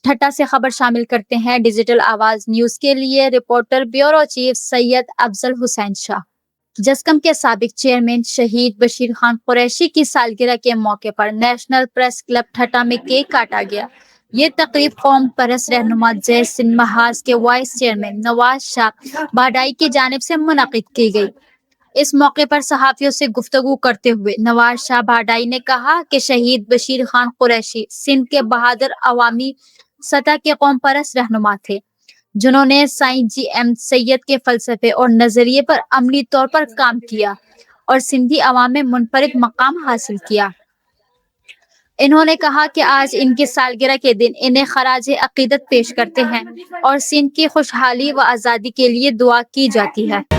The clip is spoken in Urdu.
ٹھٹا سے خبر شامل کرتے ہیں ڈیجیٹل آواز نیوز کے لیے رپورٹر بیورو چیف سید افضل حسین شاہ۔ جسکم کے سابق چیئرمین شہید بشیر خان قریشی کی سالگرہ کے موقع پر نیشنل پریس کلب ٹھٹا میں کیک کاٹا گیا۔ یہ تقریب قوم پرست رہنما جے سندھ محاذ کے وائس چیئرمین نواز شاہ بھاٹائی کی جانب سے منعقد کی گئی۔ اس موقع پر صحافیوں سے گفتگو کرتے ہوئے نواز شاہ بھاٹائی نے کہا کہ شہید بشیر خان قریشی سندھ کے بہادر عوامی سطح کے قوم پرست رہنما تھے، جنہوں نے سائیں جی ایم سید کے فلسفے اور نظریے پر عملی طور پر کام کیا اور سندھی عوام میں منفرد مقام حاصل کیا۔ انہوں نے کہا کہ آج ان کی سالگرہ کے دن انہیں خراج عقیدت پیش کرتے ہیں اور سندھ کی خوشحالی و آزادی کے لیے دعا کی جاتی ہے۔